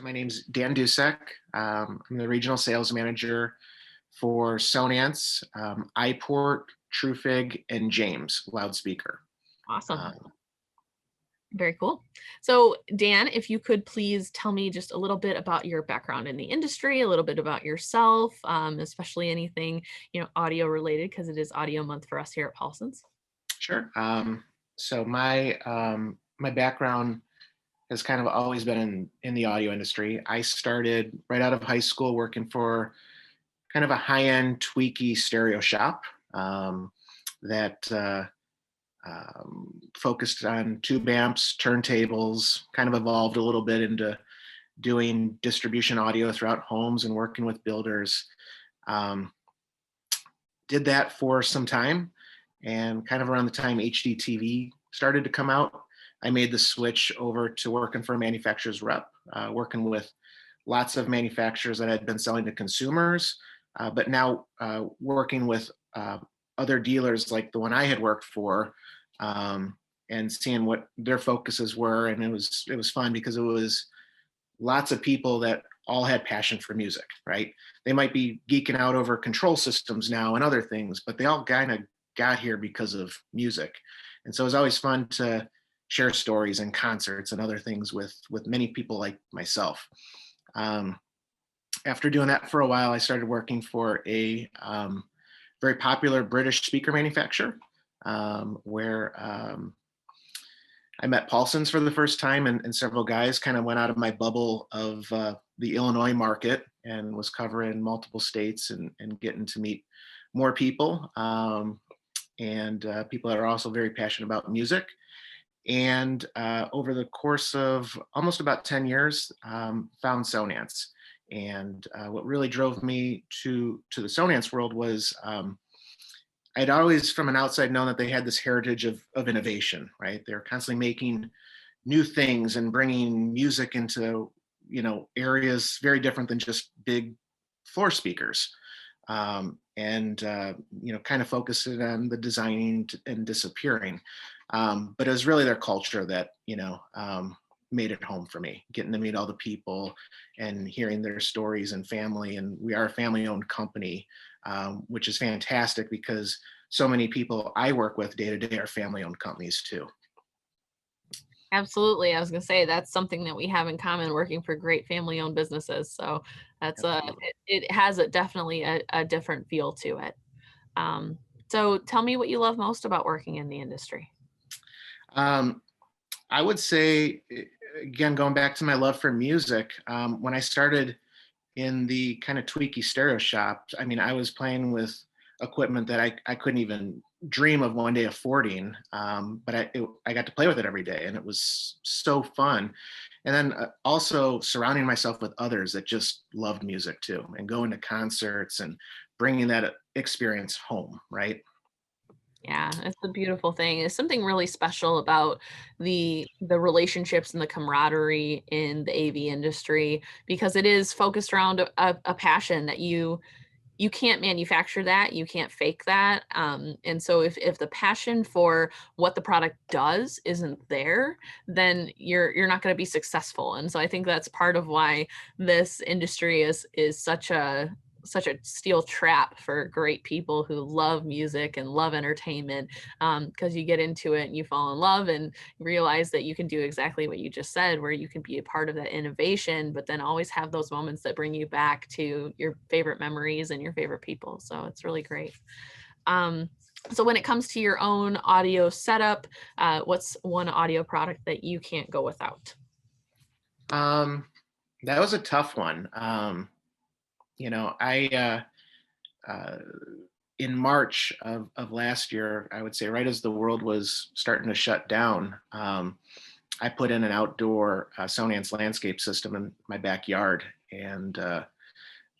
My name's Dan Dusek. I'm the regional sales manager for Sonance, iPort, TrueFig, and James loudspeaker. Awesome. Very cool. So Dan, if you could please tell me just a little bit about your background in the industry, a little bit about yourself, especially anything, audio related, because it is audio month for us here at Paulson's. Sure. So my background has kind of always been in the audio industry. I started right out of high school working for kind of a high-end tweaky stereo shop that focused on tube amps, turntables, kind of evolved a little bit into doing distribution audio throughout homes and working with builders. Did that for some time, and kind of around the time HDTV started to come out, I made the switch over to working for a manufacturer's rep, working with lots of manufacturers that had been selling to consumers, but now working with other dealers like the one I had worked for, and seeing what their focuses were. And it was fun because it was lots of people that all had passion for music, right? They might be geeking out over control systems now and other things, but they all kind of got here because of music. And so it was always fun to share stories and concerts and other things with many people like myself. After doing that for a while, I started working for a very popular British speaker manufacturer, where I met Paulson's for the first time, and several guys. Kind of went out of my bubble of the Illinois market and was covering multiple states and getting to meet more people, and people that are also very passionate about music. And over the course of almost about 10 years, found Sonance. And what really drove me to the Sonance world was I'd always, from an outside, known that they had this heritage of innovation, right? They're constantly making new things and bringing music into, areas very different than just big floor speakers. And kind of focusing on the designing and disappearing. But it was really their culture that, made it home for me, getting to meet all the people and hearing their stories and family. And we are a family-owned company, which is fantastic because so many people I work with day to day are family-owned companies too. Absolutely. I was going to say that's something that we have in common, working for great family-owned businesses. So that's it has definitely a different feel to it. So tell me what you love most about working in the industry. I would say, again, going back to my love for music, when I started in the kind of tweaky stereo shop, I mean, I was playing with equipment that I couldn't even dream of one day affording, but I got to play with it every day, and it was so fun. And then also surrounding myself with others that just loved music too, and going to concerts and bringing that experience home, right? Yeah, it's a beautiful thing. It's something really special about the relationships and the camaraderie in the AV industry, because it is focused around a passion that you can't manufacture, that you can't fake that. And so if the passion for what the product does isn't there, then you're not going to be successful. And so I think that's part of why this industry is such a steel trap for great people who love music and love entertainment, because you get into it and you fall in love and realize that you can do exactly what you just said, where you can be a part of that innovation, but then always have those moments that bring you back to your favorite memories and your favorite people. So it's really great. So when it comes to your own audio setup, what's one audio product that you can't go without? That was a tough one. I in March of last year, I would say right as the world was starting to shut down, I put in an outdoor Sonance landscape system in my backyard, and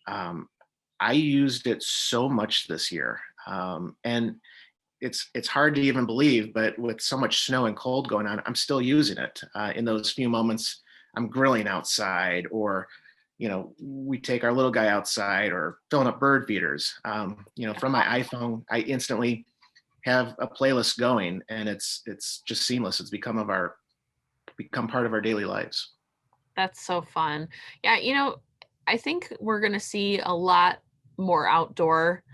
I used it so much this year. And it's hard to even believe, but with so much snow and cold going on, I'm still using it in those few moments I'm grilling outside, or we take our little guy outside, or filling up bird feeders. From my iPhone, I instantly have a playlist going, and it's just seamless. It's become part of our daily lives. That's so fun. Yeah, I think we're gonna see a lot more outdoor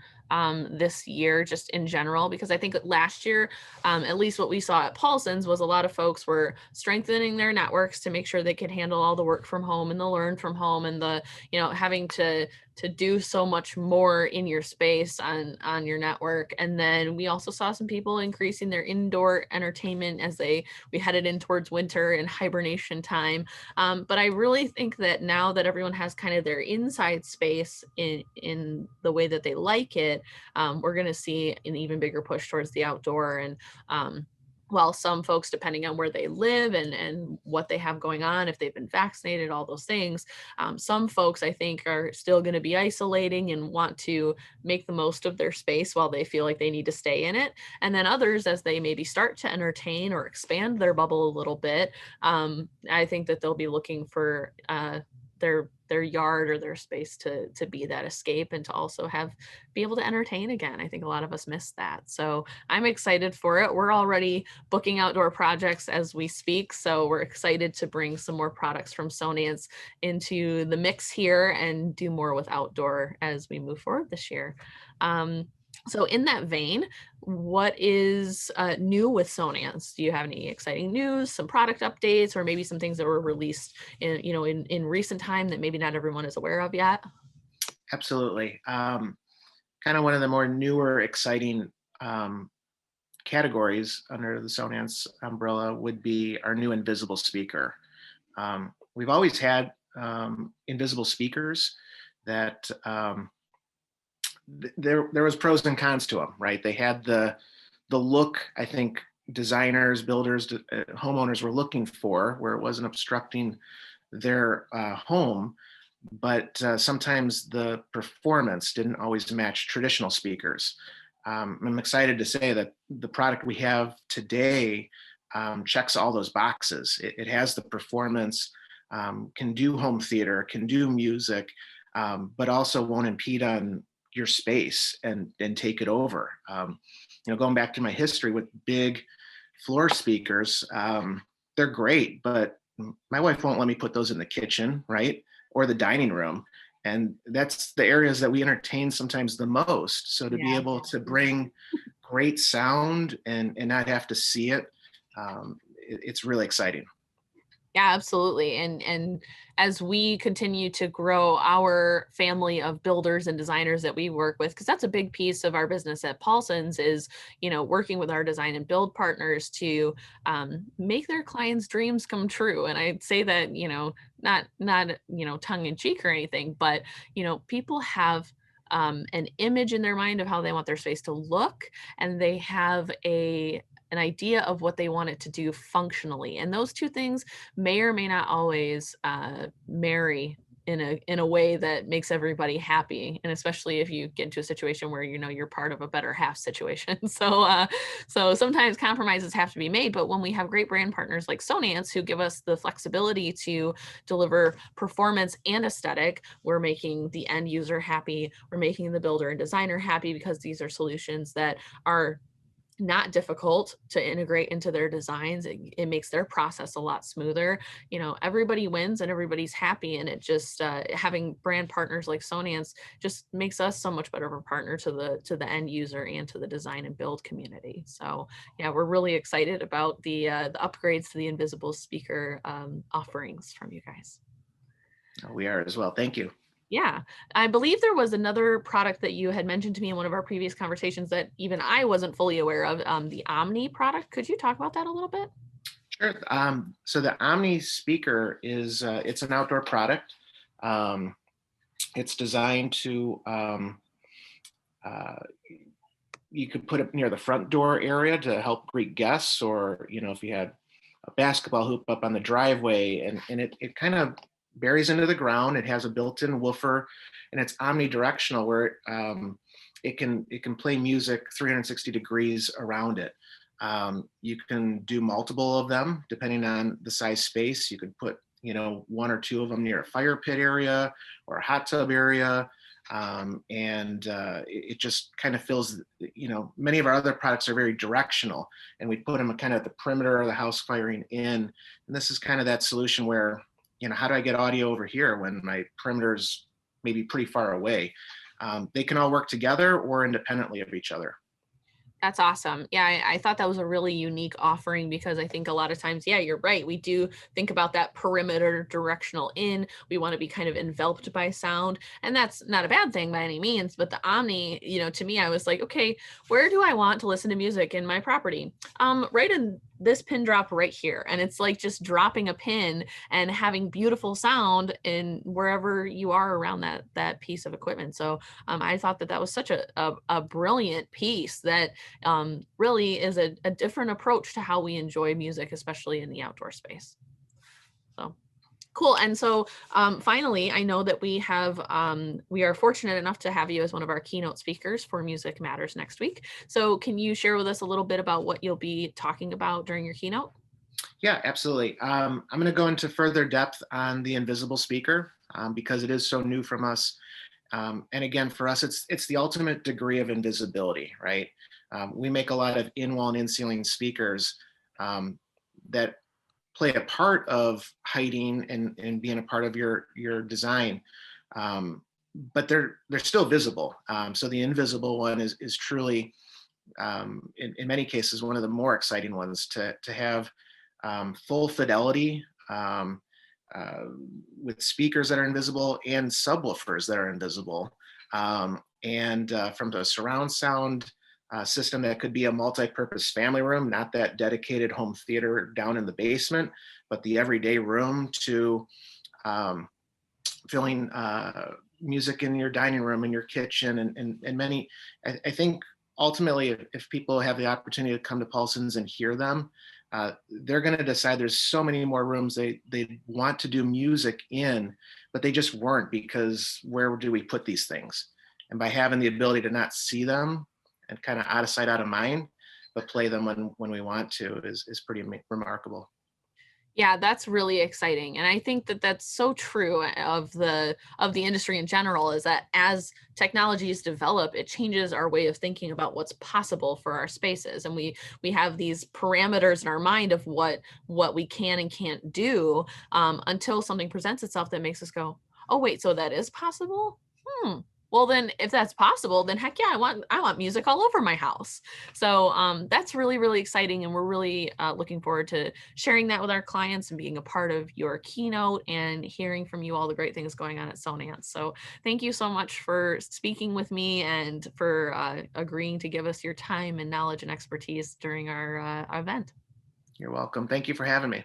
this year, just in general, because I think last year, at least what we saw at Paulson's, was a lot of folks were strengthening their networks to make sure they could handle all the work from home and the learn from home and the, having to do so much more in your space on your network. And then we also saw some people increasing their indoor entertainment as we headed in towards winter and hibernation time. But I really think that now that everyone has kind of their inside space in the way that they like it, we're going to see an even bigger push towards the outdoor. And while some folks, depending on where they live and what they have going on, if they've been vaccinated, all those things, some folks I think are still going to be isolating and want to make the most of their space while they feel like they need to stay in it. And then others, as they maybe start to entertain or expand their bubble a little bit, I think that they'll be looking for their yard or their space to be that escape and to also be able to entertain again. I think a lot of us miss that. So I'm excited for it. We're already booking outdoor projects as we speak. So we're excited to bring some more products from Sonance into the mix here and do more with outdoor as we move forward this year. So in that vein, what is new with Sonance? Do you have any exciting news, some product updates, or maybe some things that were released in recent time that maybe not everyone is aware of yet? Absolutely. Kind of one of the more newer, exciting categories under the Sonance umbrella would be our new invisible speaker. We've always had invisible speakers that there was pros and cons to them, right? They had the look, I think designers, builders, homeowners were looking for, where it wasn't obstructing their home, but sometimes the performance didn't always match traditional speakers. I'm excited to say that the product we have today checks all those boxes. It has the performance, can do home theater, can do music, but also won't impede on your space and take it over. Going back to my history with big floor speakers, they're great, but my wife won't let me put those in the kitchen, right? Or the dining room. And that's the areas that we entertain sometimes the most. So to be able to bring great sound and not have to see it, it's really exciting. Yeah, absolutely. And as we continue to grow our family of builders and designers that we work with, because that's a big piece of our business at Paulson's is, working with our design and build partners to make their clients' dreams come true. And I'd say that, not tongue in cheek or anything, but, people have an image in their mind of how they want their space to look, and they have an idea of what they want it to do functionally. And those two things may or may not always marry in a way that makes everybody happy. And especially if you get into a situation where you're part of a better half situation. So sometimes compromises have to be made. But when we have great brand partners like Sonance who give us the flexibility to deliver performance and aesthetic, we're making the end user happy. We're making the builder and designer happy because these are solutions that are not difficult to integrate into their designs. It makes their process a lot smoother. Everybody wins and everybody's happy. And it just having brand partners like Sonance just makes us so much better of a partner to the end user and to the design and build community. So yeah, we're really excited about the upgrades to the invisible speaker offerings from you guys. We are as well. Thank you. Yeah, I believe there was another product that you had mentioned to me in one of our previous conversations that even I wasn't fully aware of, the Omni product. Could you talk about that a little bit? Sure. So the Omni Speaker is it's an outdoor product. It's designed to you could put it near the front door area to help greet guests, or if you had a basketball hoop up on the driveway, and it kind of buries into the ground. It has a built-in woofer, and it's omnidirectional, where it can play music 360 degrees around it. You can do multiple of them depending on the size space. You could put one or two of them near a fire pit area or a hot tub area. It just kind of fills, many of our other products are very directional, and we put them kind of at the perimeter of the house firing in. And this is kind of that solution where, how do I get audio over here when my perimeter's maybe pretty far away? They can all work together or independently of each other. That's awesome. Yeah, I thought that was a really unique offering because I think a lot of times, yeah, you're right. We do think about that perimeter directional in. We want to be kind of enveloped by sound. And that's not a bad thing by any means. But the Omni, to me, I was like, okay, where do I want to listen to music in my property? Right in this pin drop right here. And it's like just dropping a pin and having beautiful sound in wherever you are around that piece of equipment. So I thought that was such a brilliant piece that really is a different approach to how we enjoy music, especially in the outdoor space. So cool. And so finally, I know that we are fortunate enough to have you as one of our keynote speakers for Music Matters next week. So can you share with us a little bit about what you'll be talking about during your keynote? Yeah, absolutely. I'm going to go into further depth on the invisible speaker because it is so new from us. And again, for us, it's the ultimate degree of invisibility, right? We make a lot of in-wall and in-ceiling speakers that play a part of hiding and being a part of your design, but they're still visible. So the invisible one is truly, in many cases, one of the more exciting ones to have full fidelity. Uh, with speakers that are invisible and subwoofers that are invisible. And from the surround sound system that could be a multi-purpose family room, not that dedicated home theater down in the basement, but the everyday room to filling music in your dining room, in your kitchen, and many, I think ultimately, if people have the opportunity to come to Paulson's and hear them, they're going to decide there's so many more rooms they want to do music in, but they just weren't because where do we put these things? And by having the ability to not see them and kind of out of sight, out of mind, but play them when we want to is pretty remarkable. Yeah, that's really exciting. And I think that that's so true of the industry in general is that as technologies develop, it changes our way of thinking about what's possible for our spaces. And we have these parameters in our mind of what we can and can't do until something presents itself that makes us go, "Oh, wait, so that is possible?" Well, then if that's possible, then heck yeah, I want music all over my house. So that's really, really exciting. And we're really looking forward to sharing that with our clients and being a part of your keynote and hearing from you all the great things going on at Sonance. So thank you so much for speaking with me and for agreeing to give us your time and knowledge and expertise during our event. You're welcome. Thank you for having me.